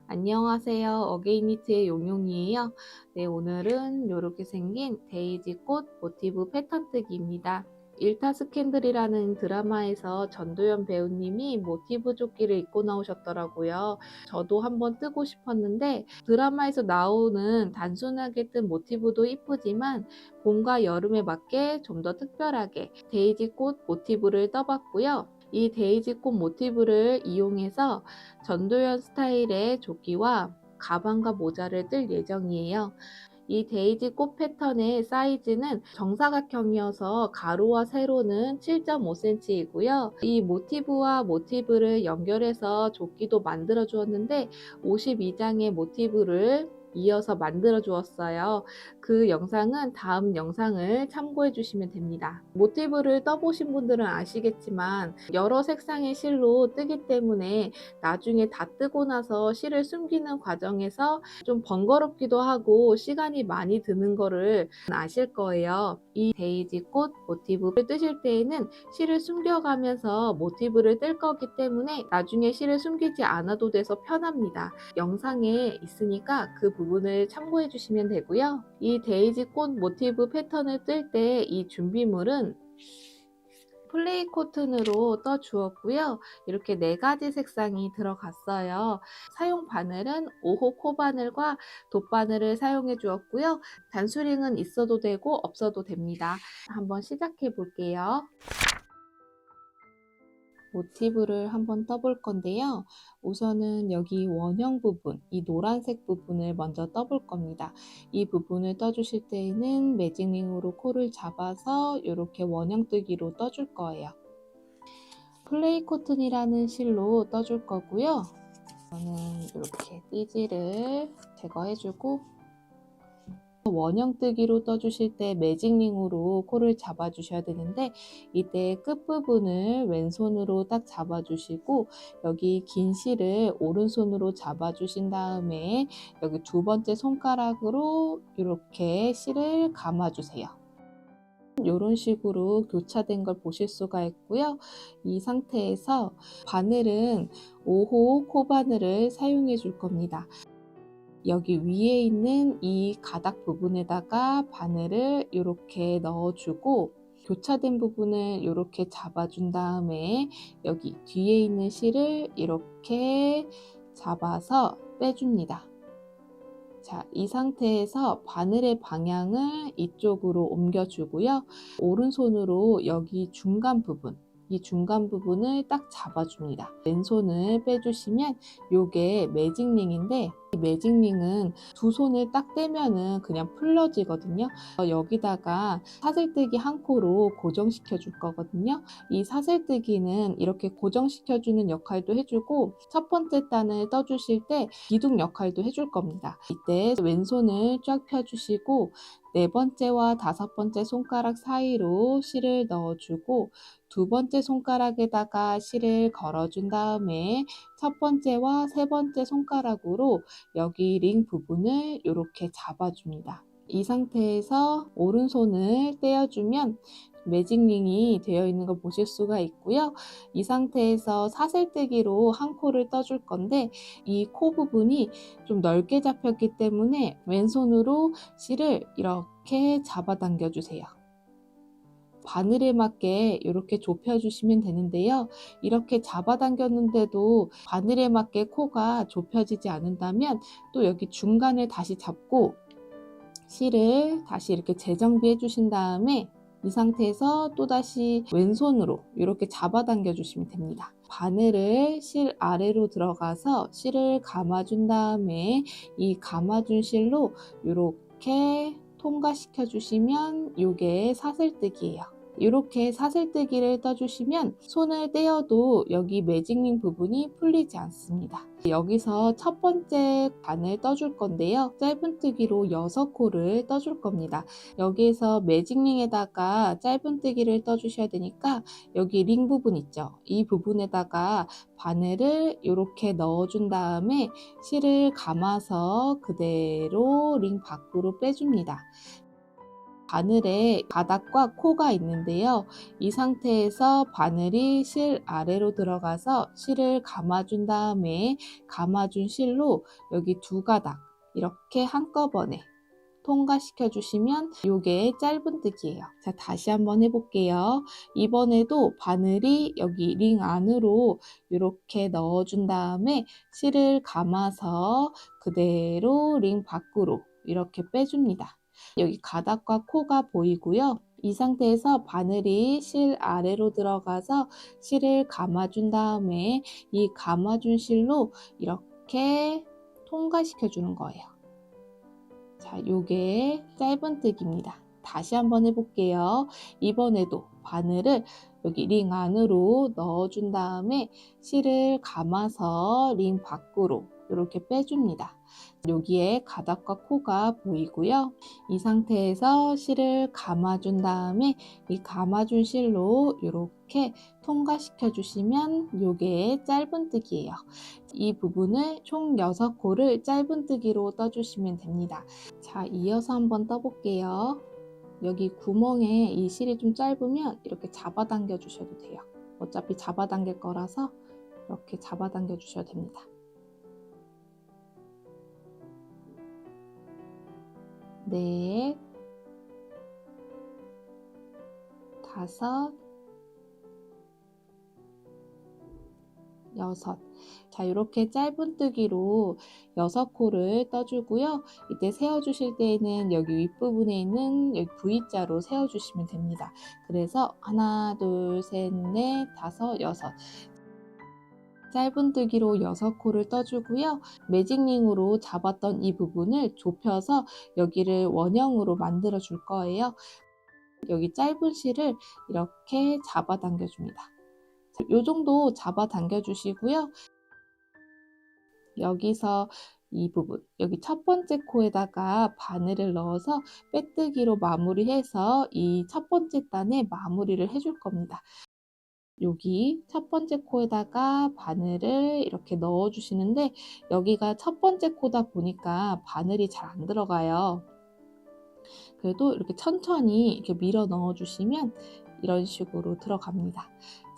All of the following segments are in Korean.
안녕하세요. 어게인니트의 용용이에요. 네, 오늘은 이렇게 생긴 데이지 꽃 모티브 패턴 뜨기입니다. 일타 스캔들이라는 드라마에서 전도연 배우님이 모티브 조끼를 입고 나오셨더라고요. 저도 한번 뜨고 싶었는데 드라마에서 나오는 단순하게 뜬 모티브도 이쁘지만 봄과 여름에 맞게 좀 더 특별하게 데이지 꽃 모티브를 떠봤고요. 이 데이지 꽃 모티브를 이용해서 전도연 스타일의 조끼와 가방과 모자를 뜰 예정이에요. 이 데이지 꽃 패턴의 사이즈는 정사각형이어서 가로와 세로는 7.5cm이고요. 이 모티브와 모티브를 연결해서 조끼도 만들어 주었는데 52장의 모티브를 이어서 만들어 주었어요. 그 영상은 다음 영상을 참고해 주시면 됩니다. 모티브를 떠보신 분들은 아시겠지만 여러 색상의 실로 뜨기 때문에 나중에 다 뜨고 나서 실을 숨기는 과정에서 좀 번거롭기도 하고 시간이 많이 드는 거를 아실 거예요. 이 데이지 꽃 모티브를 뜨실 때에는 실을 숨겨가면서 모티브를 뜰 거기 때문에 나중에 실을 숨기지 않아도 돼서 편합니다. 영상에 있으니까 그 부분을 참고해 주시면 되고요. 이 데이지 꽃 모티브 패턴을 뜰 때 이 준비물은 플레이 코튼으로 떠 주었고요. 이렇게 4가지 색상이 들어갔어요. 사용 바늘은 5호 코바늘과 돗바늘을 사용해 주었고요. 단수링은 있어도 되고 없어도 됩니다. 한번 시작해 볼게요. 모티브를 한번 떠볼 건데요. 우선은 여기 원형 부분, 이 노란색 부분을 먼저 떠볼 겁니다. 이 부분을 떠주실 때에는 매직링으로 코를 잡아서 이렇게 원형 뜨기로 떠줄 거예요. 플레이 코튼이라는 실로 떠줄 거고요. 저는 이렇게 띠지를 제거해주고 원형 뜨기로 떠주실 때 매직링으로 코를 잡아주셔야 되는데 이때 끝부분을 왼손으로 딱 잡아주시고 여기 긴 실을 오른손으로 잡아주신 다음에 여기 2번째 손가락으로 이렇게 실을 감아주세요. 이런 식으로 교차된 걸 보실 수가 있고요. 이 상태에서 바늘은 5호 코바늘을 사용해 줄 겁니다. 여기 위에 있는 이 가닥 부분에다가 바늘을 이렇게 넣어주고 교차된 부분을 이렇게 잡아준 다음에 여기 뒤에 있는 실을 이렇게 잡아서 빼줍니다. 자, 이 상태에서 바늘의 방향을 이쪽으로 옮겨주고요. 오른손으로 여기 중간 부분, 이 중간 부분을 딱 잡아줍니다. 왼손을 빼주시면 이게 매직링인데 이 매직링은 2손을 딱 떼면은 그냥 풀러지거든요. 여기다가 사슬뜨기 한 코로 고정시켜 줄 거거든요. 이 사슬뜨기는 이렇게 고정시켜 주는 역할도 해주고 첫 번째 단을 떠주실 때 기둥 역할도 해줄 겁니다. 이때 왼손을 쫙 펴주시고 4번째와 5번째 손가락 사이로 실을 넣어주고 2번째 손가락에다가 실을 걸어준 다음에 첫 번째와 3번째 손가락으로 여기 링 부분을 이렇게 잡아줍니다. 이 상태에서 오른손을 떼어주면 매직링이 되어 있는 걸 보실 수가 있고요. 이 상태에서 사슬뜨기로 한 코를 떠줄 건데 이 코 부분이 좀 넓게 잡혔기 때문에 왼손으로 실을 이렇게 잡아당겨 주세요. 바늘에 맞게 이렇게 좁혀주시면 되는데요. 이렇게 잡아당겼는데도 바늘에 맞게 코가 좁혀지지 않는다면 또 여기 중간을 다시 잡고 실을 다시 이렇게 재정비해 주신 다음에 이 상태에서 또다시 왼손으로 이렇게 잡아당겨 주시면 됩니다. 바늘을 실 아래로 들어가서 실을 감아준 다음에 이 감아준 실로 이렇게 통과시켜 주시면 이게 사슬뜨기예요. 이렇게 사슬뜨기를 떠주시면 손을 떼어도 여기 매직링 부분이 풀리지 않습니다. 여기서 첫 번째 반을 떠줄 건데요. 짧은뜨기로 6코를 떠줄 겁니다. 여기에서 매직링에다가 짧은뜨기를 떠주셔야 되니까 여기 링 부분 있죠. 이 부분에다가 바늘을 이렇게 넣어준 다음에 실을 감아서 그대로 링 밖으로 빼줍니다. 바늘에 바닥과 코가 있는데요. 이 상태에서 바늘이 실 아래로 들어가서 실을 감아준 다음에 감아준 실로 여기 두 가닥 이렇게 한꺼번에 통과시켜 주시면 요게 짧은뜨기예요. 자, 다시 한번 해볼게요. 이번에도 바늘이 여기 링 안으로 이렇게 넣어준 다음에 실을 감아서 그대로 링 밖으로 이렇게 빼줍니다. 여기 가닥과 코가 보이고요. 이 상태에서 바늘이 실 아래로 들어가서 실을 감아준 다음에 이 감아준 실로 이렇게 통과시켜 주는 거예요. 자, 요게 짧은뜨기입니다. 다시 한번 해볼게요. 이번에도 바늘을 여기 링 안으로 넣어준 다음에 실을 감아서 링 밖으로 이렇게 빼줍니다. 여기에 가닥과 코가 보이고요. 이 상태에서 실을 감아준 다음에 이 감아준 실로 이렇게 통과시켜 주시면 요게 짧은뜨기예요. 이 부분을 총 6코를 짧은뜨기로 떠주시면 됩니다. 자, 이어서 한번 떠볼게요. 여기 구멍에 이 실이 좀 짧으면 이렇게 잡아당겨 주셔도 돼요. 어차피 잡아당길 거라서 이렇게 잡아당겨 주셔도 됩니다. 넷, 다섯, 여섯. 자, 이렇게 짧은뜨기로 6코를 떠주고요. 이때 세워주실 때에는 여기 윗부분에 있는 여기 V자로 세워주시면 됩니다. 그래서 하나, 둘, 셋, 넷, 다섯, 여섯. 짧은뜨기로 6코를 떠주고요. 매직링으로 잡았던 이 부분을 좁혀서 여기를 원형으로 만들어 줄 거예요. 여기 짧은 실을 이렇게 잡아당겨 줍니다. 이 정도 잡아당겨 주시고요. 여기서 이 부분, 여기 첫 번째 코에다가 바늘을 넣어서 빼뜨기로 마무리해서 이 첫 번째 단에 마무리를 해줄 겁니다. 여기 첫 번째 코에다가 바늘을 이렇게 넣어 주시는데 여기가 첫 번째 코다 보니까 바늘이 잘 안 들어가요. 그래도 이렇게 천천히 이렇게 밀어 넣어 주시면 이런 식으로 들어갑니다.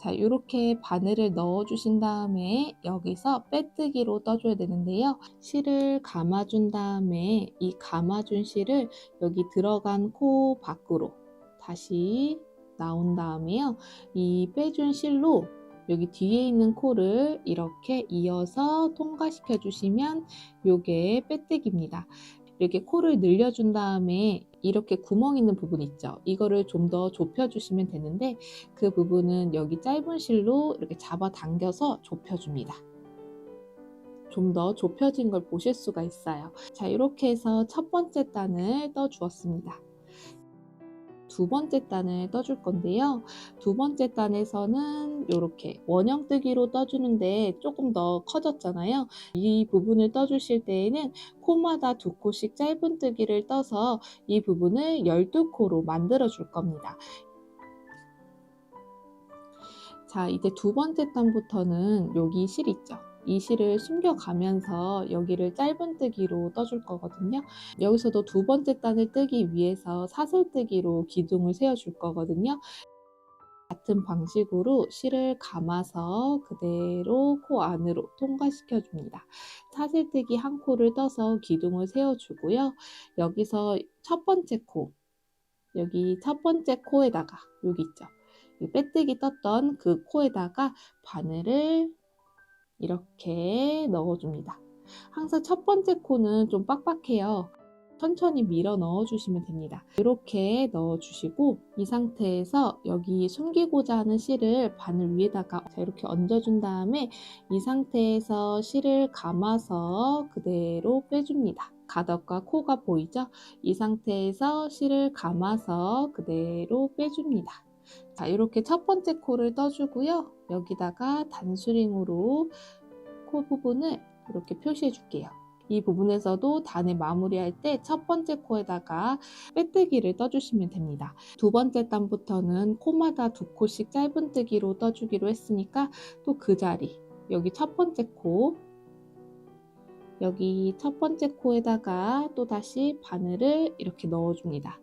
자, 이렇게 바늘을 넣어 주신 다음에 여기서 빼뜨기로 떠줘야 되는데요. 실을 감아준 다음에 이 감아준 실을 여기 들어간 코 밖으로 다시 나온 다음에요. 이 빼준 실로 여기 뒤에 있는 코를 이렇게 이어서 통과시켜 주시면 요게 빼뜨기입니다. 이렇게 코를 늘려준 다음에 이렇게 구멍 있는 부분 있죠. 이거를 좀 더 좁혀주시면 되는데 그 부분은 여기 짧은 실로 이렇게 잡아당겨서 좁혀줍니다. 좀 더 좁혀진 걸 보실 수가 있어요. 자, 이렇게 해서 첫 번째 단을 떠주었습니다. 두 번째 단을 떠줄 건데요. 두 번째 단에서는 이렇게 원형뜨기로 떠주는데 조금 더 커졌잖아요. 이 부분을 떠주실 때에는 코마다 2코씩 짧은뜨기를 떠서 이 부분을 12코로 만들어 줄 겁니다. 자, 이제 두 번째 단부터는 여기 실 있죠. 이 실을 숨겨가면서 여기를 짧은뜨기로 떠줄 거거든요. 여기서도 두 번째 단을 뜨기 위해서 사슬뜨기로 기둥을 세워줄 거거든요. 같은 방식으로 실을 감아서 그대로 코 안으로 통과시켜 줍니다. 사슬뜨기 한 코를 떠서 기둥을 세워주고요. 여기서 첫 번째 코, 여기 첫 번째 코에다가 여기 있죠. 빼뜨기 떴던 그 코에다가 바늘을 이렇게 넣어줍니다. 항상 첫 번째 코는 좀 빡빡해요. 천천히 밀어 넣어주시면 됩니다. 이렇게 넣어주시고 이 상태에서 여기 숨기고자 하는 실을 바늘 위에다가 이렇게 얹어준 다음에 이 상태에서 실을 감아서 그대로 빼줍니다. 가닥과 코가 보이죠? 이 상태에서 실을 감아서 그대로 빼줍니다. 자, 이렇게 첫 번째 코를 떠주고요. 여기다가 단수링으로 코 부분을 이렇게 표시해 줄게요. 이 부분에서도 단을 마무리할 때 첫 번째 코에다가 빼뜨기를 떠주시면 됩니다. 두 번째 단부터는 코마다 2코씩 짧은뜨기로 떠주기로 했으니까 또 그 자리, 여기 첫 번째 코, 여기 첫 번째 코에다가 또 다시 바늘을 이렇게 넣어줍니다.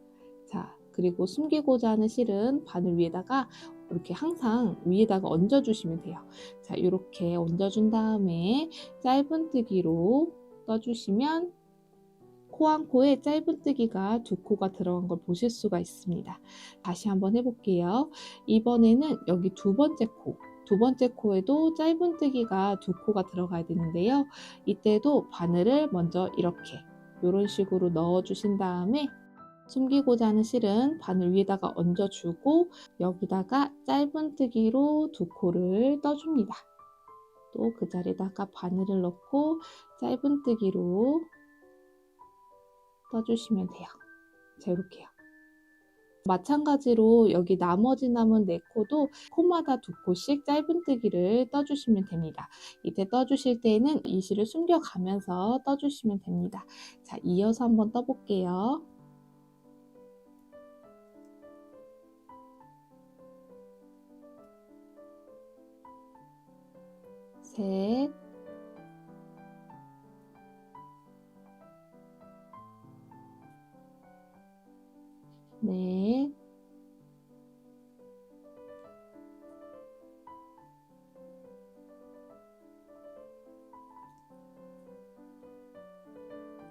자, 그리고 숨기고자 하는 실은 바늘 위에다가 이렇게 항상 위에다가 얹어주시면 돼요. 자, 이렇게 얹어준 다음에 짧은뜨기로 떠주시면 코 한 코에 짧은뜨기가 두 코가 들어간 걸 보실 수가 있습니다. 다시 한번 해볼게요. 이번에는 여기 두 번째 코에도 짧은뜨기가 두 코가 들어가야 되는데요. 이때도 바늘을 먼저 이렇게 이런 식으로 넣어주신 다음에 숨기고자 하는 실은 바늘 위에다가 얹어주고 여기다가 짧은뜨기로 두 코를 떠줍니다. 또 그 자리에다가 바늘을 넣고 짧은뜨기로 떠주시면 돼요. 자, 이렇게요. 마찬가지로 여기 나머지 남은 4코도 코마다 2코씩 짧은뜨기를 떠주시면 됩니다. 이때 떠주실 때는 이 실을 숨겨가면서 떠주시면 됩니다. 자, 이어서 한번 떠볼게요. 셋, 넷,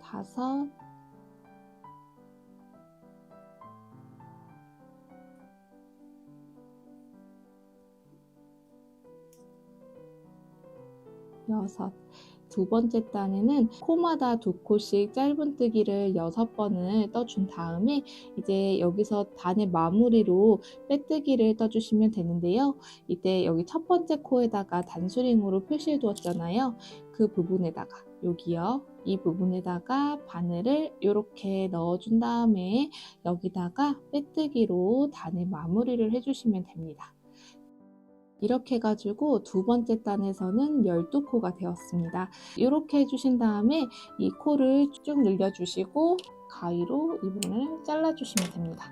다섯, 여섯. 두 번째 단에는 코마다 2코씩 짧은뜨기를 6번을 떠준 다음에 이제 여기서 단의 마무리로 빼뜨기를 떠주시면 되는데요. 이때 여기 첫 번째 코에다가 단수링으로 표시해 두었잖아요. 그 부분에다가 여기요. 이 부분에다가 바늘을 이렇게 넣어준 다음에 여기다가 빼뜨기로 단의 마무리를 해주시면 됩니다. 이렇게 해가지고 두 번째 단에서는 12코가 되었습니다. 이렇게 해주신 다음에 이 코를 쭉 늘려주시고 가위로 이 부분을 잘라주시면 됩니다.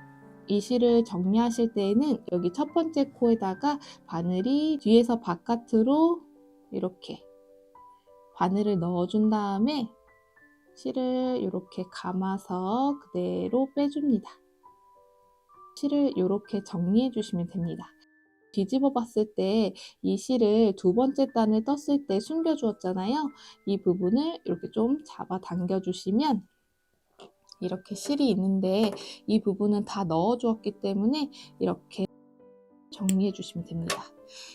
이 실을 정리하실 때에는 여기 첫 번째 코에다가 바늘이 뒤에서 바깥으로 이렇게 바늘을 넣어준 다음에 실을 이렇게 감아서 그대로 빼줍니다. 실을 이렇게 정리해 주시면 됩니다. 뒤집어 봤을 때 이 실을 두 번째 단을 떴을 때 숨겨 주었잖아요. 이 부분을 이렇게 좀 잡아 당겨 주시면 이렇게 실이 있는데 이 부분은 다 넣어 주었기 때문에 이렇게 정리해 주시면 됩니다.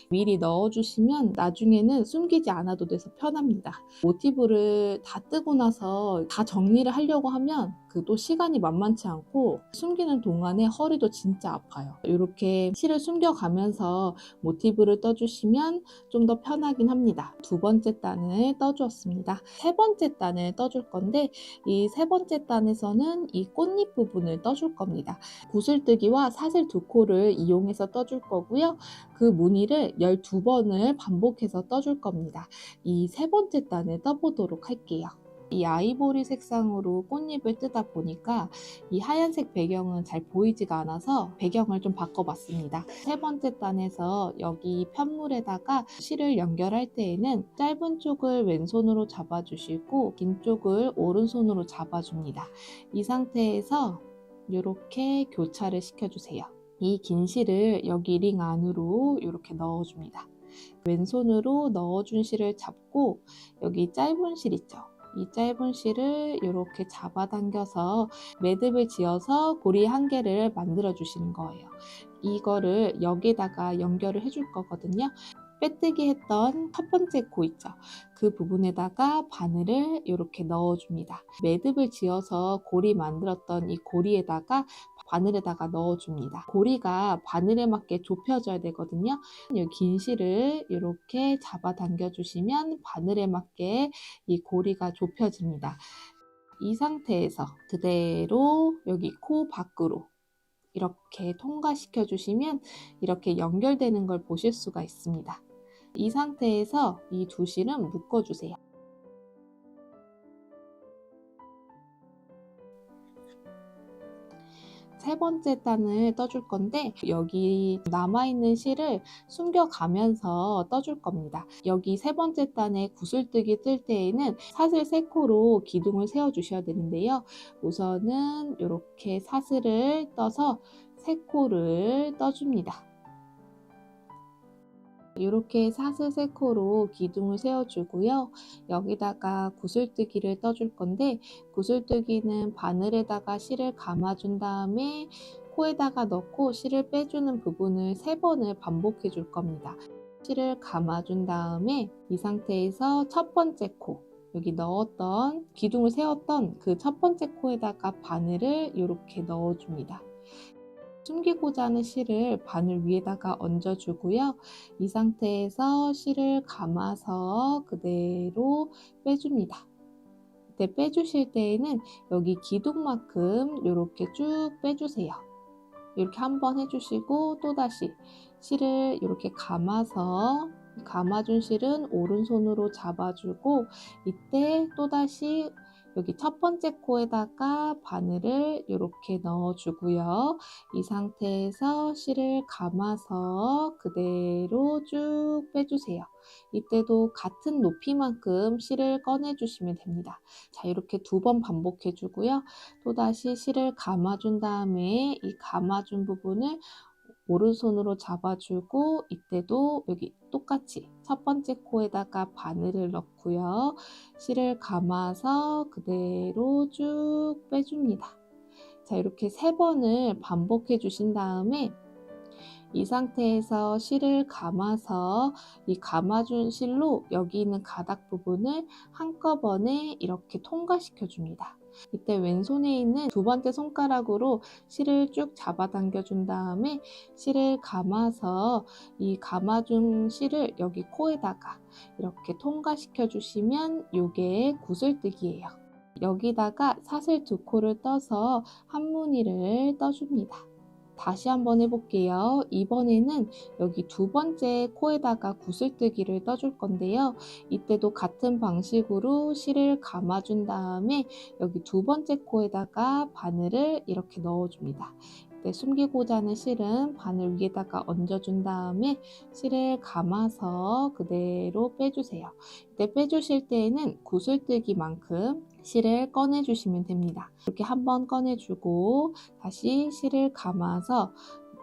미리 넣어주시면 나중에는 숨기지 않아도 돼서 편합니다. 모티브를 다 뜨고 나서 다 정리를 하려고 하면 또 시간이 만만치 않고 숨기는 동안에 허리도 진짜 아파요. 이렇게 실을 숨겨가면서 모티브를 떠주시면 좀 더 편하긴 합니다. 두 번째 단을 떠주었습니다. 세 번째 단을 떠줄 건데 이 세 번째 단에서는 이 꽃잎 부분을 떠줄 겁니다. 구슬뜨기와 사슬 2코를 이용해서 떠줄 거고요. 그 무늬를 12번을 반복해서 떠줄 겁니다. 이 세 번째 단을 떠보도록 할게요. 이 아이보리 색상으로 꽃잎을 뜨다 보니까 이 하얀색 배경은 잘 보이지가 않아서 배경을 좀 바꿔봤습니다. 세 번째 단에서 여기 편물에다가 실을 연결할 때에는 짧은 쪽을 왼손으로 잡아주시고 긴 쪽을 오른손으로 잡아줍니다. 이 상태에서 이렇게 교차를 시켜주세요. 이 긴 실을 여기 링 안으로 이렇게 넣어줍니다. 왼손으로 넣어준 실을 잡고 여기 짧은 실 있죠? 이 짧은 실을 이렇게 잡아당겨서 매듭을 지어서 고리 한 개를 만들어 주시는 거예요. 이거를 여기다가 연결을 해줄 거거든요. 빼뜨기 했던 첫 번째 코 있죠? 그 부분에다가 바늘을 이렇게 넣어줍니다. 매듭을 지어서 고리 만들었던 이 고리에다가 바늘에다가 넣어줍니다. 고리가 바늘에 맞게 좁혀져야 되거든요. 이 긴 실을 이렇게 잡아당겨 주시면 바늘에 맞게 이 고리가 좁혀집니다. 이 상태에서 그대로 여기 코 밖으로 이렇게 통과시켜 주시면 이렇게 연결되는 걸 보실 수가 있습니다. 이 상태에서 이 두 실은 묶어주세요. 세 번째 단을 떠줄 건데 여기 남아있는 실을 숨겨가면서 떠줄 겁니다. 여기 세 번째 단에 구슬뜨기 뜰 때에는 사슬 3코로 기둥을 세워 주셔야 되는데요. 우선은 이렇게 사슬을 떠서 3코를 떠줍니다. 이렇게 사슬 3코로 기둥을 세워주고요. 여기다가 구슬뜨기를 떠줄 건데 구슬뜨기는 바늘에다가 실을 감아준 다음에 코에다가 넣고 실을 빼주는 부분을 3번을 반복해 줄 겁니다. 실을 감아준 다음에 이 상태에서 첫 번째 코, 여기 넣었던 기둥을 세웠던 그 첫 번째 코에다가 바늘을 이렇게 넣어줍니다. 숨기고자 하는 실을 바늘 위에다가 얹어주고요. 이 상태에서 실을 감아서 그대로 빼줍니다. 이때 빼주실 때에는 여기 기둥만큼 이렇게 쭉 빼주세요. 이렇게 한번 해주시고 또다시 실을 이렇게 감아준 실은 오른손으로 잡아주고 이때 또다시 여기 첫 번째 코에다가 바늘을 이렇게 넣어주고요. 이 상태에서 실을 감아서 그대로 쭉 빼주세요. 이때도 같은 높이만큼 실을 꺼내주시면 됩니다. 자, 이렇게 2번 반복해주고요. 또다시 실을 감아준 다음에 이 감아준 부분을 오른손으로 잡아주고 이때도 여기 똑같이 첫 번째 코에다가 바늘을 넣고요. 실을 감아서 그대로 쭉 빼줍니다. 자, 이렇게 3번을 반복해 주신 다음에 이 상태에서 실을 감아서 이 감아준 실로 여기 있는 가닥 부분을 한꺼번에 이렇게 통과시켜 줍니다. 이때 왼손에 있는 2번째 손가락으로 실을 쭉 잡아당겨 준 다음에 실을 감아서 이 감아준 실을 여기 코에다가 이렇게 통과시켜 주시면 이게 구슬뜨기예요. 여기다가 사슬 2코를 떠서 한 무늬를 떠줍니다. 다시 한번 해볼게요. 이번에는 여기 2번째 코에다가 구슬뜨기를 떠줄 건데요. 이때도 같은 방식으로 실을 감아준 다음에 여기 2번째 코에다가 바늘을 이렇게 넣어줍니다. 이때 숨기고자 하는 실은 바늘 위에다가 얹어준 다음에 실을 감아서 그대로 빼주세요. 이때 빼주실 때에는 구슬뜨기만큼 실을 꺼내주시면 됩니다. 이렇게 한번 꺼내주고 다시 실을 감아서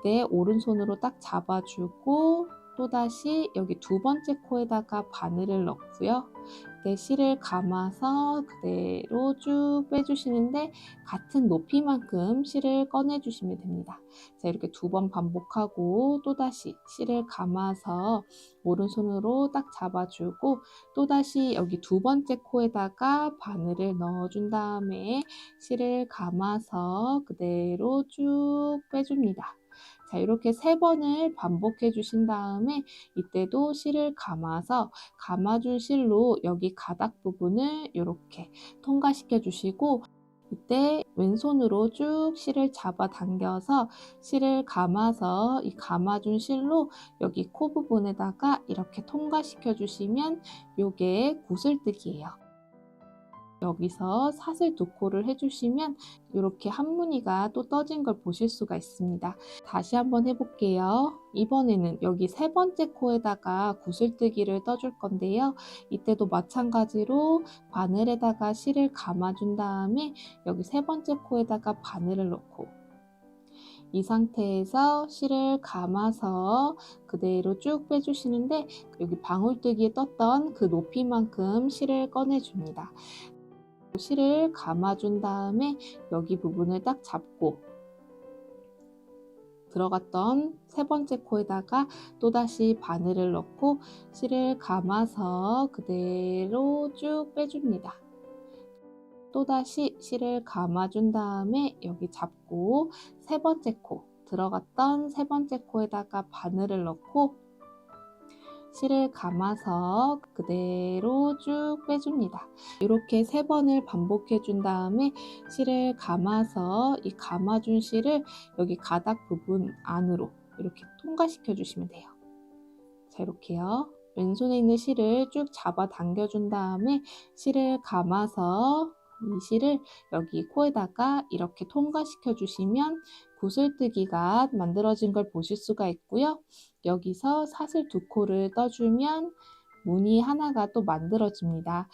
이때 오른손으로 딱 잡아주고 또다시 여기 2번째 코에다가 바늘을 넣고요. 이때 실을 감아서 그대로 쭉 빼주시는데 같은 높이만큼 실을 꺼내주시면 됩니다. 자, 이렇게 2번 반복하고 또다시 실을 감아서 오른손으로 딱 잡아주고 또다시 여기 2번째 코에다가 바늘을 넣어준 다음에 실을 감아서 그대로 쭉 빼줍니다. 자, 이렇게 3번을 반복해 주신 다음에 이때도 실을 감아서 감아준 실로 여기 가닥 부분을 이렇게 통과시켜 주시고 이때 왼손으로 쭉 실을 잡아 당겨서 실을 감아서 이 감아준 실로 여기 코 부분에다가 이렇게 통과시켜 주시면 이게 구슬뜨기예요. 여기서 사슬 2코를 해주시면 이렇게 한 무늬가 또 떠진 걸 보실 수가 있습니다. 다시 한번 해볼게요. 이번에는 여기 3번째 코에다가 구슬뜨기를 떠줄 건데요. 이때도 마찬가지로 바늘에다가 실을 감아준 다음에 여기 3번째 코에다가 바늘을 넣고 이 상태에서 실을 감아서 그대로 쭉 빼주시는데 여기 방울뜨기에 떴던 그 높이만큼 실을 꺼내줍니다. 실을 감아준 다음에 여기 부분을 딱 잡고 들어갔던 3번째 코에다가 또다시 바늘을 넣고 실을 감아서 그대로 쭉 빼줍니다. 또다시 실을 감아준 다음에 여기 잡고 3번째 코 들어갔던 3번째 코에다가 바늘을 넣고 실을 감아서 그대로 쭉 빼줍니다. 이렇게 3번을 반복해 준 다음에 실을 감아서 이 감아준 실을 여기 가닥 부분 안으로 이렇게 통과시켜 주시면 돼요. 자, 이렇게요. 왼손에 있는 실을 쭉 잡아 당겨 준 다음에 실을 감아서 이 실을 여기 코에다가 이렇게 통과시켜 주시면 구슬뜨기가 만들어진 걸 보실 수가 있고요. 여기서 사슬 2코를 떠주면 무늬 하나가 또 만들어집니다.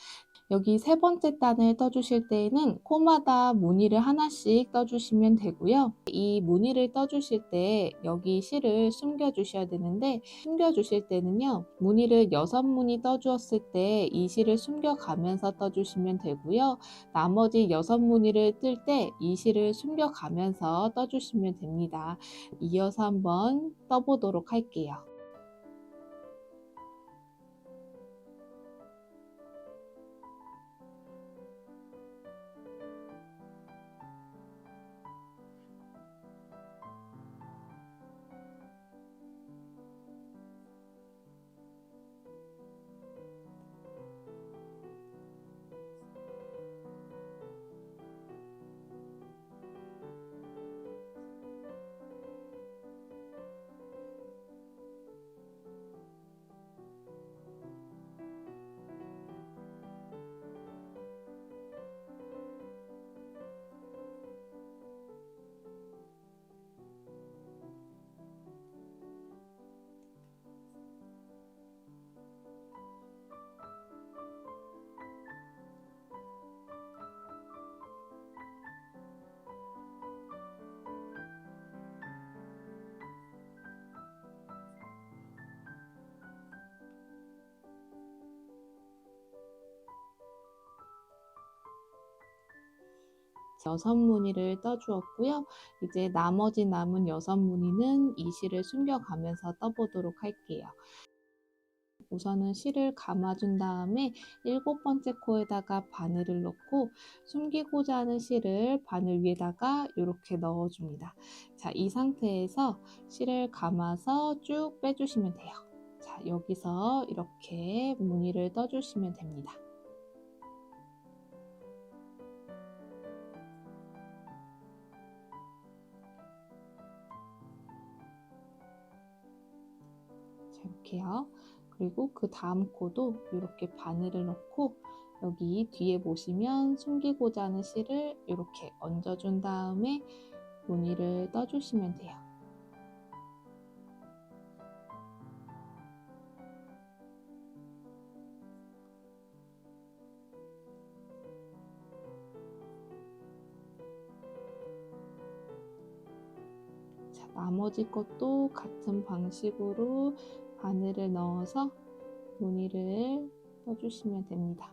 여기 세 번째 단을 떠주실 때에는 코마다 무늬를 하나씩 떠주시면 되고요. 이 무늬를 떠주실 때 여기 실을 숨겨 주셔야 되는데, 숨겨 주실 때는요, 무늬를 6무늬 떠주었을 때 이 실을 숨겨 가면서 떠주시면 되고요. 나머지 6무늬를 뜰 때 이 실을 숨겨 가면서 떠주시면 됩니다. 이어서 한번 떠보도록 할게요. 여섯 무늬를 떠주었고요. 이제 나머지 남은 6무늬는 이 실을 숨겨가면서 떠보도록 할게요. 우선은 실을 감아준 다음에 7번째 코에다가 바늘을 넣고 숨기고자 하는 실을 바늘 위에다가 이렇게 넣어줍니다. 자, 이 상태에서 실을 감아서 쭉 빼주시면 돼요. 자, 여기서 이렇게 무늬를 떠주시면 됩니다. 자, 이렇게요. 그리고 그 다음 코도 이렇게 바늘을 넣고 여기 뒤에 보시면 숨기고자 하는 실을 이렇게 얹어준 다음에 무늬를 떠주시면 돼요. 자, 나머지 것도 같은 방식으로 바늘을 넣어서 무늬를 떠주시면 됩니다.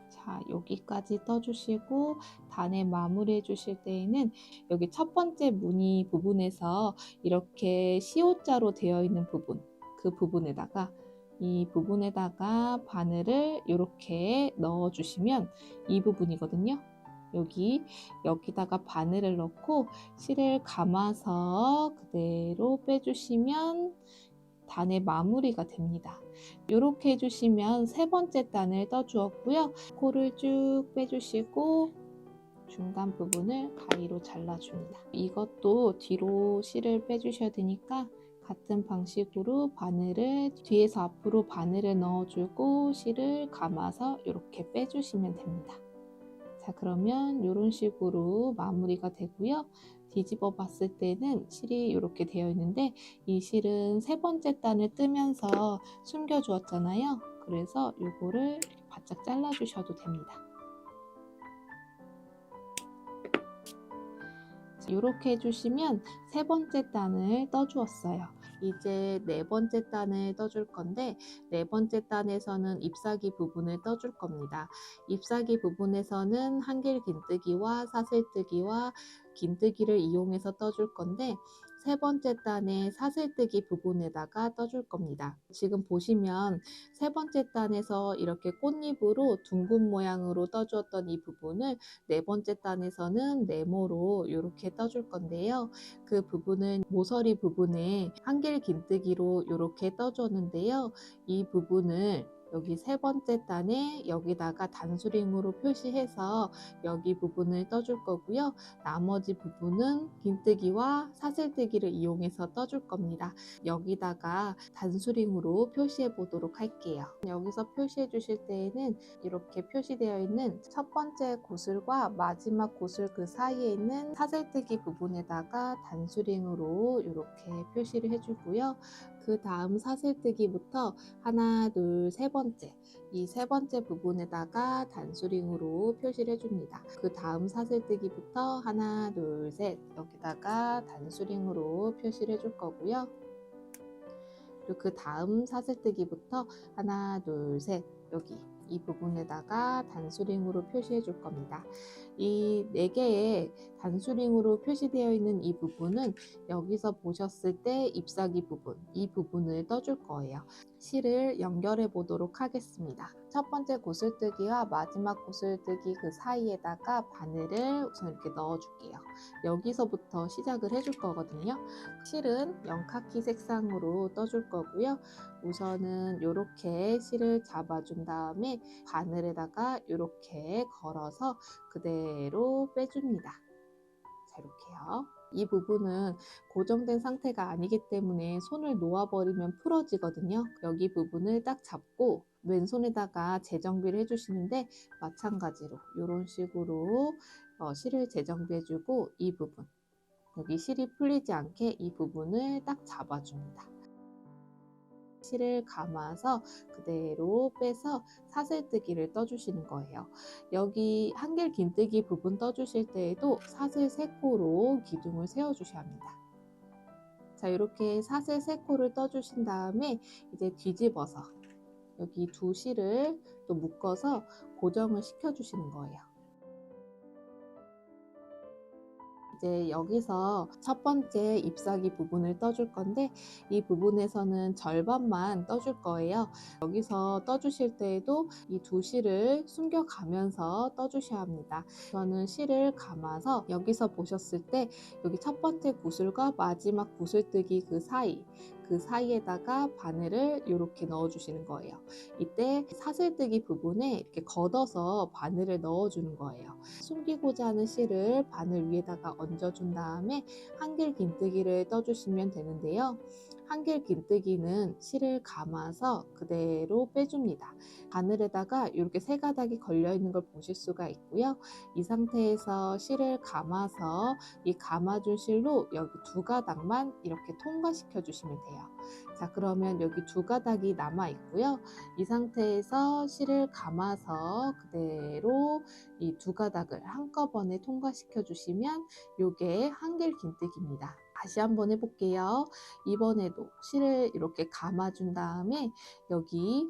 자, 여기까지 떠주시고 단에 마무리해 주실 때에는 여기 첫 번째 무늬 부분에서 이렇게 시옷자로 되어 있는 부분, 그 부분에다가 이 부분에다가 바늘을 이렇게 넣어 주시면 이 부분이거든요. 여기다가 바늘을 넣고 실을 감아서 그대로 빼주시면 단의 마무리가 됩니다. 이렇게 해주시면 세 번째 단을 떠주었고요. 코를 쭉 빼주시고 중간 부분을 가위로 잘라줍니다. 이것도 뒤로 실을 빼주셔야 되니까 같은 방식으로 바늘을 뒤에서 앞으로 바늘을 넣어주고 실을 감아서 이렇게 빼주시면 됩니다. 자, 그러면 이런 식으로 마무리가 되고요. 뒤집어 봤을 때는 실이 이렇게 되어 있는데 이 실은 세 번째 단을 뜨면서 숨겨 주었잖아요. 그래서 요거를 바짝 잘라 주셔도 됩니다. 이렇게 해주시면 세 번째 단을 떠주었어요. 이제 네 번째 단을 떠줄 건데 네 번째 단에서는 잎사귀 부분을 떠줄 겁니다. 잎사귀 부분에서는 한길 긴뜨기와 사슬뜨기와 긴뜨기를 이용해서 떠줄 건데 세 번째 단의 사슬뜨기 부분에다가 떠줄 겁니다. 지금 보시면 세 번째 단에서 이렇게 꽃잎으로 둥근 모양으로 떠주었던 이 부분을 네 번째 단에서는 네모로 이렇게 떠줄 건데요. 그 부분은 모서리 부분에 한길 긴뜨기로 이렇게 떠줬는데요. 이 부분을 여기 세 번째 단에 여기다가 단수링으로 표시해서 여기 부분을 떠줄 거고요. 나머지 부분은 긴뜨기와 사슬뜨기를 이용해서 떠줄 겁니다. 여기다가 단수링으로 표시해 보도록 할게요. 여기서 표시해 주실 때에는 이렇게 표시되어 있는 첫 번째 고슬과 마지막 고슬 그 사이에 있는 사슬뜨기 부분에다가 단수링으로 이렇게 표시를 해주고요. 그 다음 사슬뜨기부터 하나, 둘, 세 번째 이 세 번째 부분에다가 단수링으로 표시를 해줍니다. 그 다음 사슬뜨기부터 하나, 둘, 셋 여기다가 단수링으로 표시를 해줄 거고요. 그리고 그 다음 사슬뜨기부터 하나, 둘, 셋 여기 이 부분에다가 단수링으로 표시해 줄 겁니다. 이 4개의 단수링으로 표시되어 있는 이 부분은 여기서 보셨을 때 잎사귀 부분, 이 부분을 떠줄 거예요. 실을 연결해 보도록 하겠습니다. 첫 번째 고슬뜨기와 마지막 고슬뜨기 그 사이에다가 바늘을 우선 이렇게 넣어 줄게요. 여기서부터 시작을 해줄 거거든요. 실은 영카키 색상으로 떠줄 거고요. 우선은 이렇게 실을 잡아준 다음에 바늘에다가 이렇게 걸어서 그대로 빼줍니다. 자, 이렇게요. 이 부분은 고정된 상태가 아니기 때문에 손을 놓아버리면 풀어지거든요. 여기 부분을 딱 잡고 왼손에다가 재정비를 해주시는데 마찬가지로 이런 식으로 실을 재정비해주고 이 부분 여기 실이 풀리지 않게 이 부분을 딱 잡아줍니다. 실을 감아서 그대로 빼서 사슬뜨기를 떠주시는 거예요. 여기 한길 긴뜨기 부분 떠주실 때에도 사슬 3코로 기둥을 세워주셔야 합니다. 자, 이렇게 사슬 3코를 떠주신 다음에 이제 뒤집어서 여기 두 실을 또 묶어서 고정을 시켜주시는 거예요. 이제 여기서 첫 번째 잎사귀 부분을 떠줄 건데 이 부분에서는 절반만 떠줄 거예요. 여기서 떠주실 때에도 이 두 실을 숨겨가면서 떠주셔야 합니다. 저는 실을 감아서 여기서 보셨을 때 여기 첫 번째 구슬과 마지막 구슬뜨기 그 사이에다가 바늘을 이렇게 넣어 주시는 거예요. 이때 사슬뜨기 부분에 이렇게 걷어서 바늘을 넣어 주는 거예요. 숨기고자 하는 실을 바늘 위에다가 얹어준 다음에 한길 긴뜨기를 떠주시면 되는데요. 한길 긴뜨기는 실을 감아서 그대로 빼줍니다. 바늘에다가 이렇게 세 가닥이 걸려 있는 걸 보실 수가 있고요. 이 상태에서 실을 감아서 이 감아준 실로 여기 두 가닥만 이렇게 통과시켜 주시면 돼요. 자, 그러면 여기 두 가닥이 남아 있고요. 이 상태에서 실을 감아서 그대로 이 두 가닥을 한꺼번에 통과시켜 주시면 이게 한길 긴뜨기입니다. 다시 한번 해볼게요. 이번에도 실을 이렇게 감아준 다음에 여기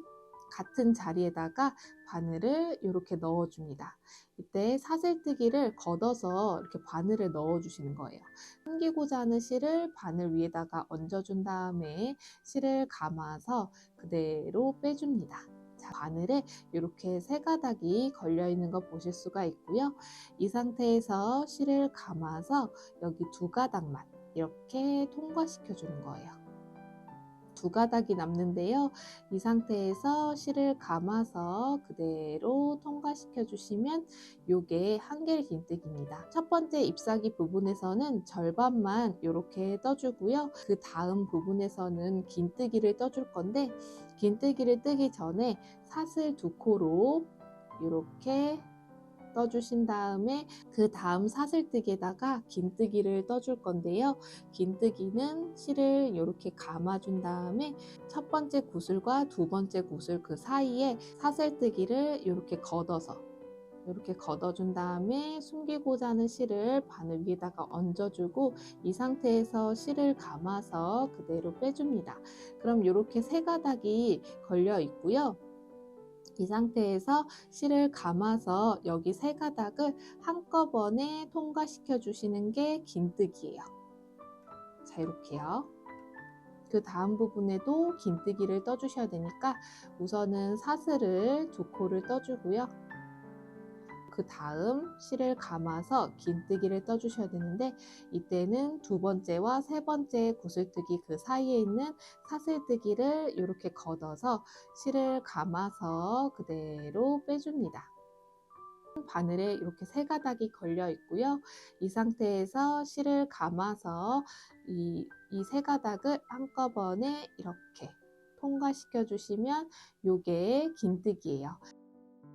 같은 자리에다가 바늘을 이렇게 넣어줍니다. 이때 사슬뜨기를 걷어서 이렇게 바늘을 넣어주시는 거예요. 숨기고자 하는 실을 바늘 위에다가 얹어준 다음에 실을 감아서 그대로 빼줍니다. 자, 바늘에 이렇게 세 가닥이 걸려 있는 거 보실 수가 있고요. 이 상태에서 실을 감아서 여기 두 가닥만 이렇게 통과시켜 주는 거예요. 두 가닥이 남는데요. 이 상태에서 실을 감아서 그대로 통과시켜 주시면 요게 한길 긴뜨기입니다. 첫 번째 잎사귀 부분에서는 절반만 이렇게 떠주고요. 그 다음 부분에서는 긴뜨기를 떠줄 건데 긴뜨기를 뜨기 전에 사슬 2코로 이렇게 떠주신 다음에 그 다음 사슬뜨기에다가 긴뜨기를 떠줄 건데요. 긴뜨기는 실을 이렇게 감아준 다음에 첫 번째 구슬과 두 번째 구슬 그 사이에 사슬뜨기를 이렇게 걷어준 다음에 숨기고자 하는 실을 바늘 위에다가 얹어주고 이 상태에서 실을 감아서 그대로 빼줍니다. 그럼 이렇게 세 가닥이 걸려 있고요. 이 상태에서 실을 감아서 여기 세 가닥을 한꺼번에 통과시켜 주시는 게 긴뜨기예요. 자, 이렇게요. 그 다음 부분에도 긴뜨기를 떠주셔야 되니까 우선은 사슬을 두 코를 떠주고요. 그 다음 실을 감아서 긴뜨기를 떠주셔야 되는데 이때는 두 번째와 세 번째 구슬뜨기 그 사이에 있는 사슬뜨기를 이렇게 걷어서 실을 감아서 그대로 빼줍니다. 바늘에 이렇게 세 가닥이 걸려 있고요. 이 상태에서 실을 감아서 이 세 가닥을 한꺼번에 이렇게 통과시켜 주시면 요게 긴뜨기예요.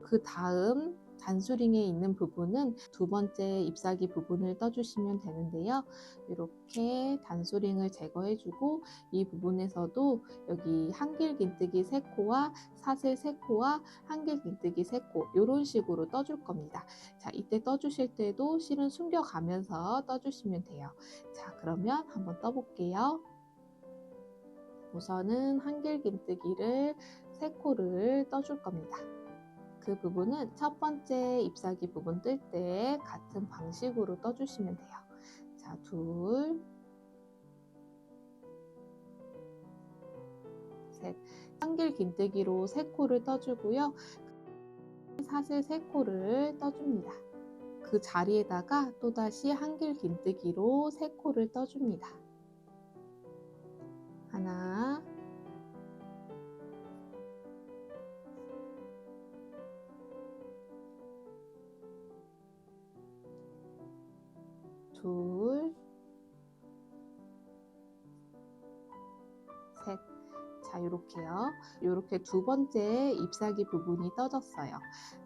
그 다음 단수링에 있는 부분은 두 번째 잎사귀 부분을 떠주시면 되는데요. 이렇게 단수링을 제거해주고 이 부분에서도 여기 한길 긴뜨기 3코와 사슬 3코와 한길 긴뜨기 3코 이런 식으로 떠줄 겁니다. 자, 이때 떠주실 때도 실은 숨겨가면서 떠주시면 돼요. 자, 그러면 한번 떠볼게요. 우선은 한길 긴뜨기를 3코를 떠줄 겁니다. 그 부분은 첫 번째 잎사귀 부분 뜰 때 같은 방식으로 떠주시면 돼요. 자, 둘, 셋. 한길 긴뜨기로 3코를 떠주고요. 사슬 3코를 떠줍니다. 그 자리에다가 또다시 한길 긴뜨기로 3코를 떠줍니다. 하나, 둘, 셋. 자, 요렇게요. 요렇게 두 번째 잎사귀 부분이 떠졌어요.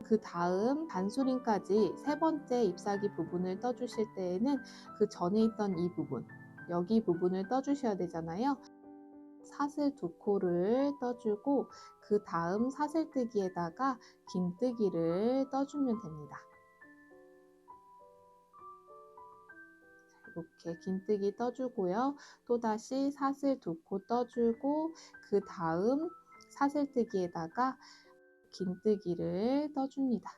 그 다음 단수링까지 세 번째 잎사귀 부분을 떠주실 때에는 그 전에 있던 이 부분, 여기 부분을 떠주셔야 되잖아요. 사슬 2코를 떠주고 그 다음 사슬뜨기에다가 긴뜨기를 떠주면 됩니다. 이렇게 긴뜨기 떠주고요. 또다시 사슬 2코 떠주고 그 다음 사슬뜨기에다가 긴뜨기를 떠줍니다.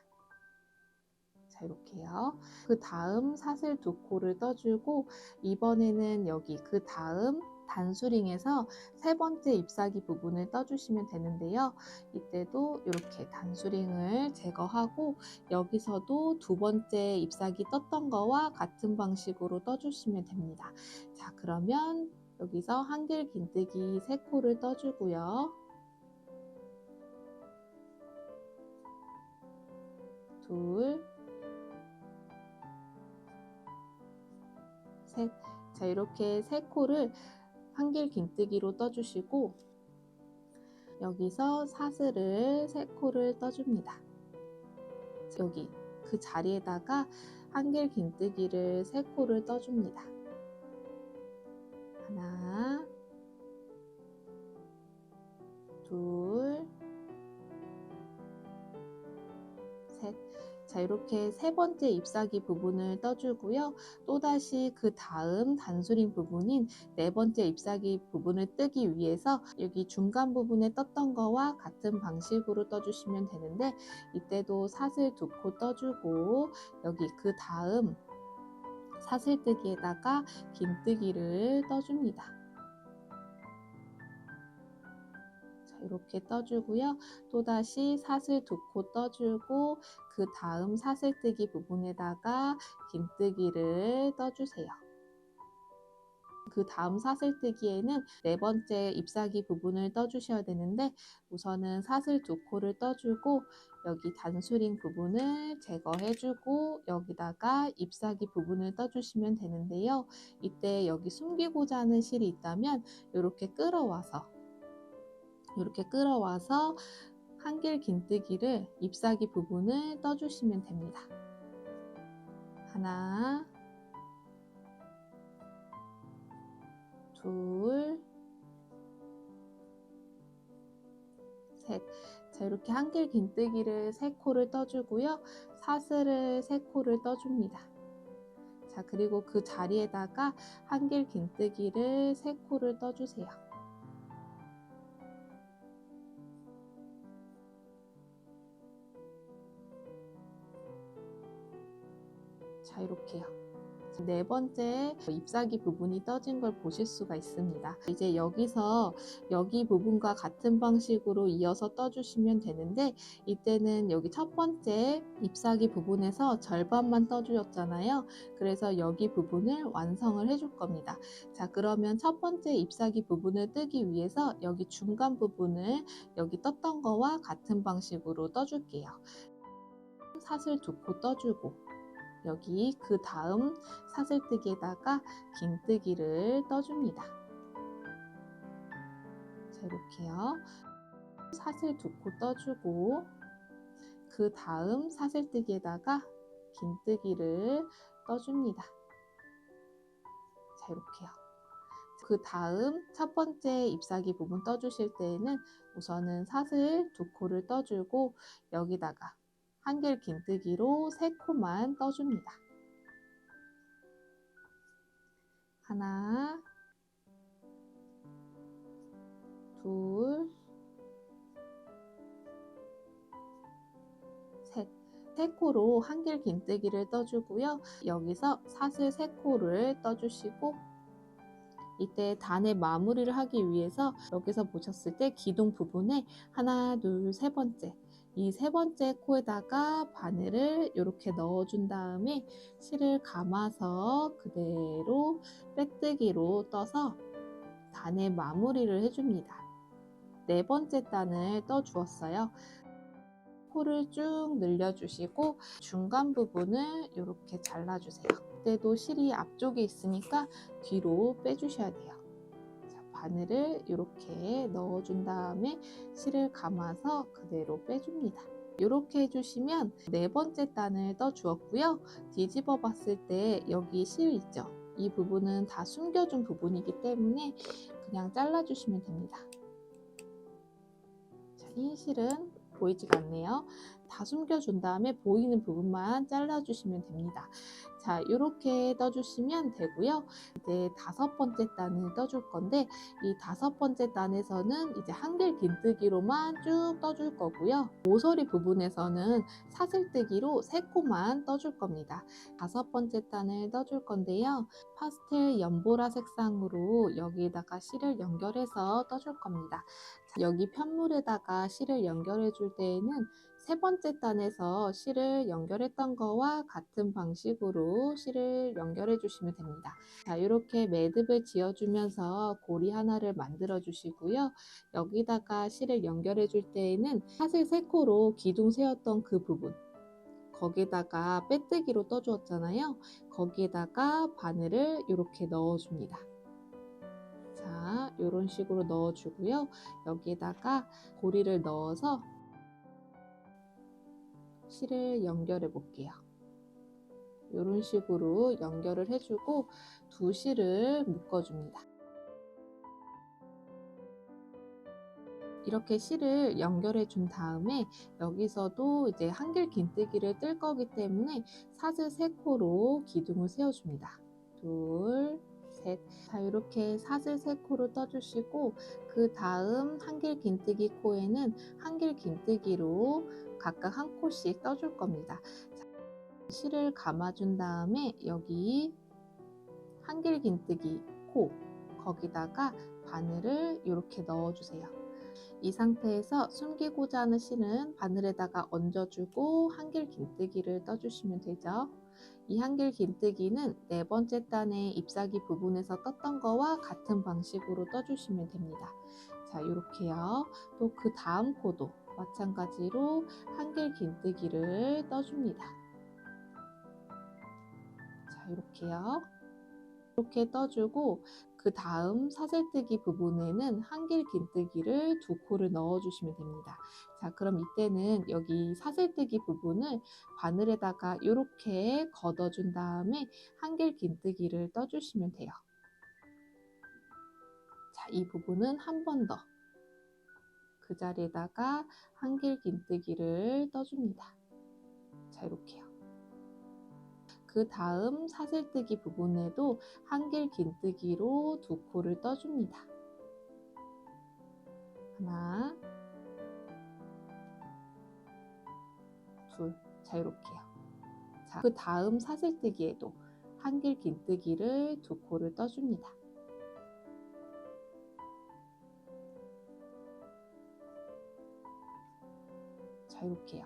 자, 이렇게요. 그 다음 사슬 2코를 떠주고 이번에는 여기 그 다음 단수링에서 세 번째 잎사귀 부분을 떠주시면 되는데요. 이때도 이렇게 단수링을 제거하고 여기서도 두 번째 잎사귀 떴던 거와 같은 방식으로 떠주시면 됩니다. 자, 그러면 여기서 한길 긴뜨기 3코를 떠주고요. 둘, 셋. 자, 이렇게 3코를 한길 긴뜨기로 떠주시고 여기서 사슬을 3코를 떠줍니다. 여기 그 자리에다가 한길 긴뜨기를 3코를 떠줍니다. 하나, 둘, 셋. 자, 이렇게 세 번째 잎사귀 부분을 떠주고요. 또다시 그 다음 단수링 부분인 네 번째 잎사귀 부분을 뜨기 위해서 여기 중간 부분에 떴던 거와 같은 방식으로 떠주시면 되는데 이때도 사슬 2코 떠주고 여기 그 다음 사슬뜨기에다가 긴뜨기를 떠줍니다. 이렇게 떠주고요. 또다시 사슬 2코 떠주고 그 다음 사슬뜨기 부분에다가 긴뜨기를 떠주세요. 그 다음 사슬뜨기에는 네 번째 잎사귀 부분을 떠주셔야 되는데 우선은 사슬 2코를 떠주고 여기 단수링 부분을 제거해주고 여기다가 잎사귀 부분을 떠주시면 되는데요. 이때 여기 숨기고자 하는 실이 있다면 이렇게 끌어와서 한길 긴뜨기를 잎사귀 부분을 떠주시면 됩니다. 하나, 둘, 셋. 자, 이렇게 한길 긴뜨기를 3코를 떠주고요. 사슬을 3코를 떠줍니다. 자, 그리고 그 자리에다가 한길 긴뜨기를 3코를 떠주세요. 자, 이렇게요. 네 번째 잎사귀 부분이 떠진 걸 보실 수가 있습니다. 이제 여기서 여기 부분과 같은 방식으로 이어서 떠주시면 되는데, 이때는 여기 첫 번째 잎사귀 부분에서 절반만 떠주셨잖아요. 그래서 여기 부분을 완성을 해줄 겁니다. 자, 그러면 첫 번째 잎사귀 부분을 뜨기 위해서 여기 중간 부분을 여기 떴던 거와 같은 방식으로 떠줄게요. 사슬 2코 떠주고, 여기 그 다음 사슬뜨기에다가 긴뜨기를 떠줍니다. 자, 이렇게요. 사슬 2코 떠주고, 그 다음 사슬뜨기에다가 긴뜨기를 떠줍니다. 자, 이렇게요. 그 다음 첫 번째 잎사귀 부분 떠주실 때에는 우선은 사슬 2코를 떠주고, 여기다가 한길 긴뜨기로 3코만 떠줍니다. 하나, 둘, 셋. 3코로 한길 긴뜨기를 떠주고요. 여기서 사슬 3코를 떠주시고, 이때 단의 마무리를 하기 위해서 여기서 보셨을 때 기둥 부분에 하나, 둘, 세 번째, 이 세 번째 코에다가 바늘을 이렇게 넣어준 다음에 실을 감아서 그대로 빼뜨기로 떠서 단의 마무리를 해줍니다. 네 번째 단을 떠 주었어요. 코를 쭉 늘려주시고 중간 부분을 이렇게 잘라주세요. 그때도 실이 앞쪽에 있으니까 뒤로 빼주셔야 돼요. 자, 바늘을 이렇게 넣어준 다음에 실을 감아서 그대로 빼줍니다. 이렇게 해주시면 네 번째 단을 떠 주었고요. 뒤집어 봤을 때 여기 실 있죠? 이 부분은 다 숨겨준 부분이기 때문에 그냥 잘라주시면 됩니다. 자, 이 실은 보이지가 않네요. 다 숨겨준 다음에 보이는 부분만 잘라주시면 됩니다. 자, 이렇게 떠주시면 되고요. 이제 5번째 단을 떠줄 건데, 이 5번째 단에서는 이제 한길 긴뜨기로만 쭉 떠줄 거고요. 모서리 부분에서는 사슬뜨기로 3코만 떠줄 겁니다. 5번째 단을 떠줄 건데요. 파스텔 연보라 색상으로 여기에다가 실을 연결해서 떠줄 겁니다. 여기 편물에다가 실을 연결해 줄 때에는 세 번째 단에서 실을 연결했던 거와 같은 방식으로 실을 연결해 주시면 됩니다. 자, 이렇게 매듭을 지어 주면서 고리 하나를 만들어 주시고요. 여기다가 실을 연결해 줄 때에는 사슬 3코로 기둥 세웠던 그 부분, 거기다가 빼뜨기로 떠 주었잖아요. 거기에다가 바늘을 이렇게 넣어 줍니다. 자, 이런 식으로 넣어주고요. 여기에다가 고리를 넣어서 실을 연결해 볼게요. 이런 식으로 연결을 해주고 두 실을 묶어줍니다. 이렇게 실을 연결해 준 다음에 여기서도 이제 한길 긴뜨기를 뜰 거기 때문에 사슬 3코로 기둥을 세워줍니다. 둘, 셋. 자, 이렇게 사슬 3코로 떠주시고 그 다음 한길 긴뜨기 코에는 한길 긴뜨기로 각각 한 코씩 떠줄 겁니다. 자, 실을 감아준 다음에 여기 한길 긴뜨기 코 거기다가 바늘을 이렇게 넣어주세요. 이 상태에서 숨기고자 하는 실은 바늘에다가 얹어주고 한길 긴뜨기를 떠주시면 되죠. 이 한길 긴뜨기는 네 번째 단의 잎사귀 부분에서 떴던 거와 같은 방식으로 떠주시면 됩니다. 자, 이렇게요. 또 그 다음 코도 마찬가지로 한길 긴뜨기를 떠줍니다. 자, 이렇게요. 이렇게 떠주고 그 다음 사슬뜨기 부분에는 한길긴뜨기를 2코를 넣어주시면 됩니다. 자, 그럼 이때는 여기 사슬뜨기 부분을 바늘에다가 이렇게 걷어준 다음에 한길긴뜨기를 떠주시면 돼요. 자, 이 부분은 한 번 더 그 자리에다가 한길긴뜨기를 떠줍니다. 자, 이렇게요. 그 다음 사슬뜨기 부분에도 한길긴뜨기로 2코를 떠줍니다. 하나, 둘. 자, 이렇게요. 자, 그 다음 사슬뜨기에도 한길긴뜨기를 2코를 떠줍니다. 자, 이렇게요.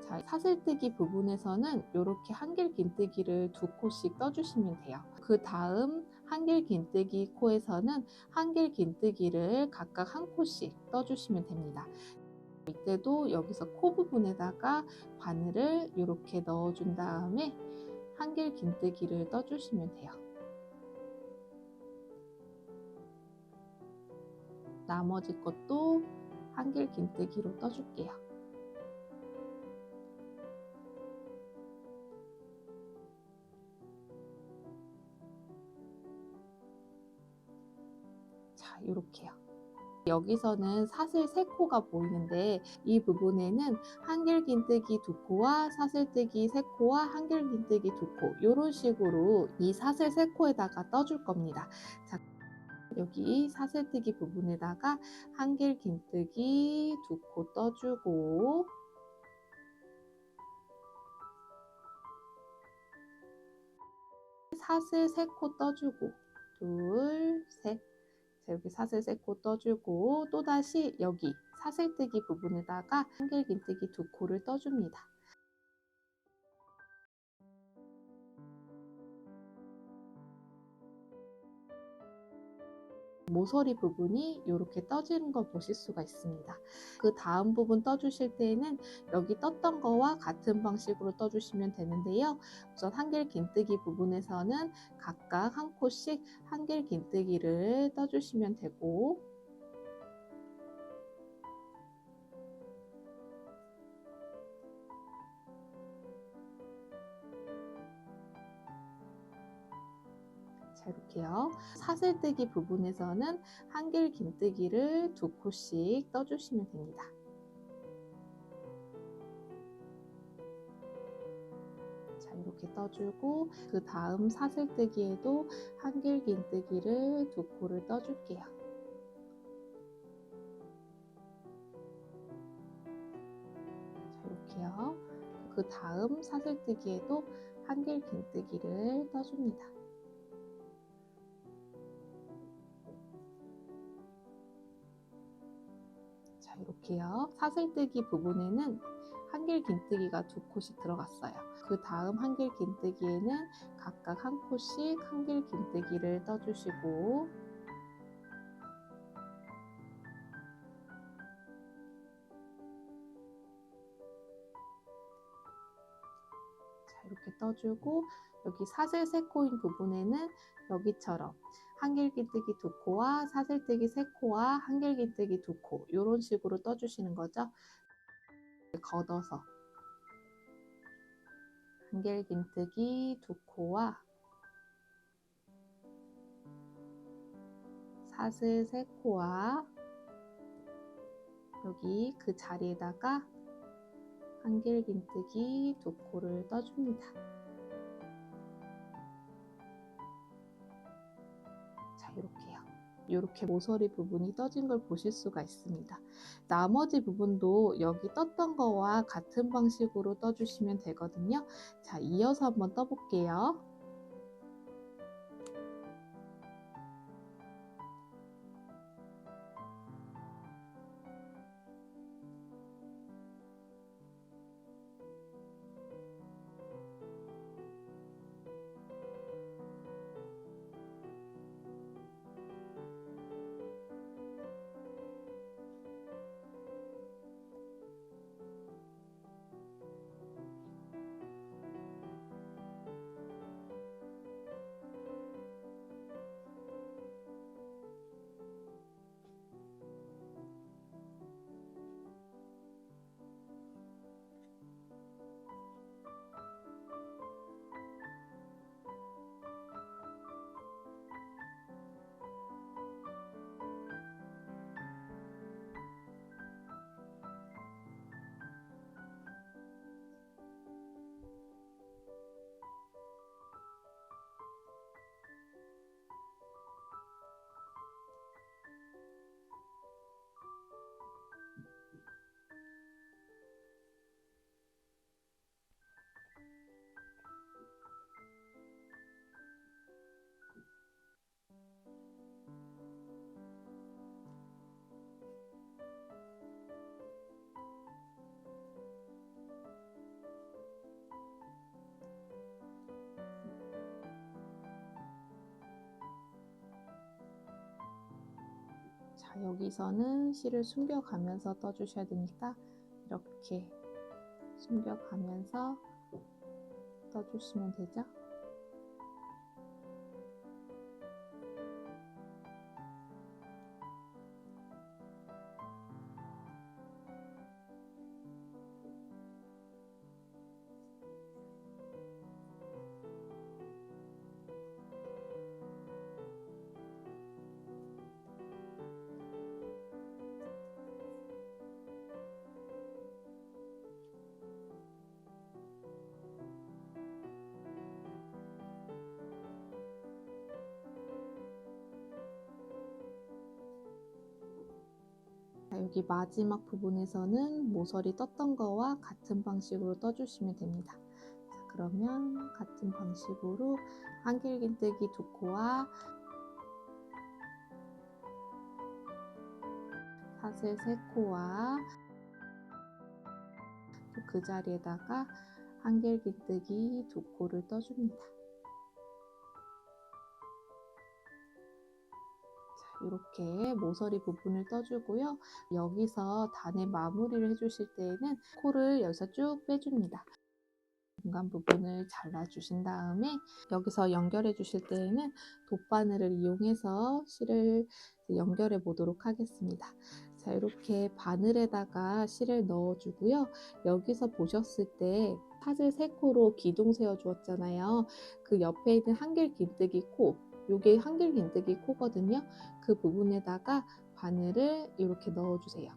자, 사슬뜨기 부분에서는 이렇게 한길긴뜨기를 2코씩 떠주시면 돼요. 그 다음 한길긴뜨기 코에서는 한길긴뜨기를 각각 1코씩 떠주시면 됩니다. 이때도 여기서 코 부분에다가 바늘을 이렇게 넣어준 다음에 한길긴뜨기를 떠주시면 돼요. 나머지 것도 한길긴뜨기로 떠줄게요. 자, 이렇게요. 여기서는 사슬 3코가 보이는데 이 부분에는 한길긴뜨기 2코와 사슬뜨기 3코와 한길긴뜨기 2코 이런 식으로 이 사슬 3코에다가 떠줄 겁니다. 자, 여기 사슬뜨기 부분에다가 한길긴뜨기 2코 떠주고 사슬 3코 떠주고 둘, 셋. 자, 여기 사슬 3코 떠주고 또다시 여기 사슬뜨기 부분에다가 한길긴뜨기 2코를 떠줍니다. 모서리 부분이 이렇게 떠지는 걸 보실 수가 있습니다. 그 다음 부분 떠주실 때에는 여기 떴던 거와 같은 방식으로 떠주시면 되는데요. 우선 한길긴뜨기 부분에서는 각각 1코씩 한길긴뜨기를 떠주시면 되고 자, 이렇게요. 사슬뜨기 부분에서는 한길긴뜨기를 2코씩 떠주시면 됩니다. 자, 이렇게 떠주고 그 다음 사슬뜨기에도 한길긴뜨기를 2코를 떠줄게요. 자, 이렇게요. 그 다음 사슬뜨기에도 한길긴뜨기를 떠줍니다. 자, 이렇게요. 사슬뜨기 부분에는 한길긴뜨기가 2코씩 들어갔어요. 그 다음 한길긴뜨기에는 각각 1코씩 한길긴뜨기를 떠주시고 자, 이렇게 떠주고 여기 사슬 3코인 부분에는 여기처럼 한길긴뜨기 2코와 사슬뜨기 3코와 한길긴뜨기 2코 이런 식으로 떠주시는 거죠. 걷어서 한길긴뜨기 2코와 사슬 3코와 여기 그 자리에다가 한길긴뜨기 2코를 떠줍니다. 자, 이렇게요. 이렇게 모서리 부분이 떠진 걸 보실 수가 있습니다. 나머지 부분도 여기 떴던 거와 같은 방식으로 떠주시면 되거든요. 자, 이어서 한번 떠볼게요. 여기서는 실을 숨겨가면서 떠주셔야 되니까 이렇게 숨겨가면서 떠주시면 되죠. 여기 마지막 부분에서는 모서리 떴던 거와 같은 방식으로 떠주시면 됩니다. 자, 그러면 같은 방식으로 한길긴뜨기 2코와 사슬 3코와 또 그 자리에다가 한길긴뜨기 2코를 떠줍니다. 이렇게 모서리 부분을 떠주고요. 여기서 단의 마무리를 해주실 때에는 코를 여기서 쭉 빼줍니다. 중간 부분을 잘라주신 다음에 여기서 연결해 주실 때에는 돗바늘을 이용해서 실을 연결해 보도록 하겠습니다. 자, 이렇게 바늘에다가 실을 넣어주고요. 여기서 보셨을 때 사슬 3코로 기둥 세워 주었잖아요. 그 옆에 있는 한길긴뜨기 코, 요게 한길긴뜨기 코거든요. 그 부분에다가 바늘을 이렇게 넣어주세요.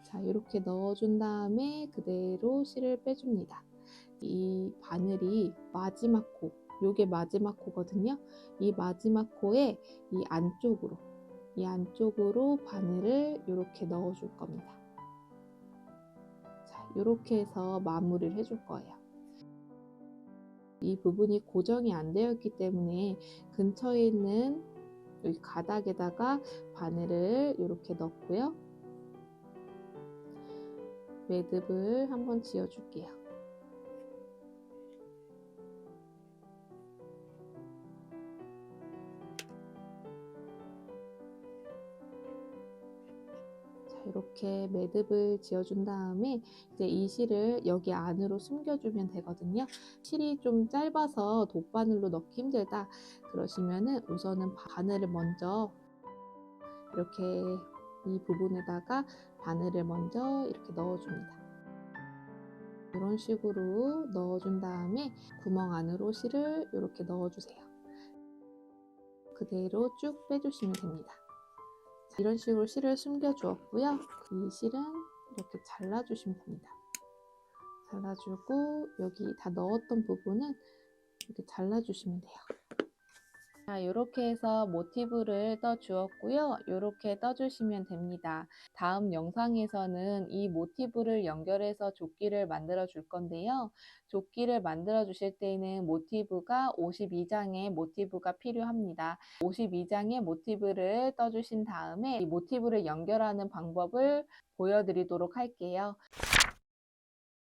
자, 이렇게 넣어준 다음에 그대로 실을 빼줍니다. 이 바늘이 마지막 코, 요게 마지막 코거든요. 이 마지막 코에 이 안쪽으로 바늘을 이렇게 넣어 줄 겁니다. 자, 이렇게 해서 마무리를 해줄 거예요. 이 부분이 고정이 안 되어 있기 때문에 근처에 있는 여기 가닥에다가 바늘을 이렇게 넣고요. 매듭을 한번 지어 줄게요. 이렇게 매듭을 지어준 다음에 이제 이 실을 여기 안으로 숨겨주면 되거든요. 실이 좀 짧아서 돗바늘로 넣기 힘들다 그러시면은 우선은 바늘을 먼저 이렇게 이 부분에다가 바늘을 먼저 이렇게 넣어줍니다. 이런 식으로 넣어준 다음에 구멍 안으로 실을 이렇게 넣어주세요. 그대로 쭉 빼주시면 됩니다. 이런 식으로 실을 숨겨 주었고요. 이 실은 이렇게 잘라주시면 됩니다. 잘라주고 여기 다 넣었던 부분은 이렇게 잘라주시면 돼요. 자, 이렇게 해서 모티브를 떠 주었고요. 이렇게 떠주시면 됩니다. 다음 영상에서는 이 모티브를 연결해서 조끼를 만들어 줄 건데요. 조끼를 만들어 주실 때에는 모티브가 52장의 모티브가 필요합니다. 52장의 모티브를 떠 주신 다음에 이 모티브를 연결하는 방법을 보여드리도록 할게요.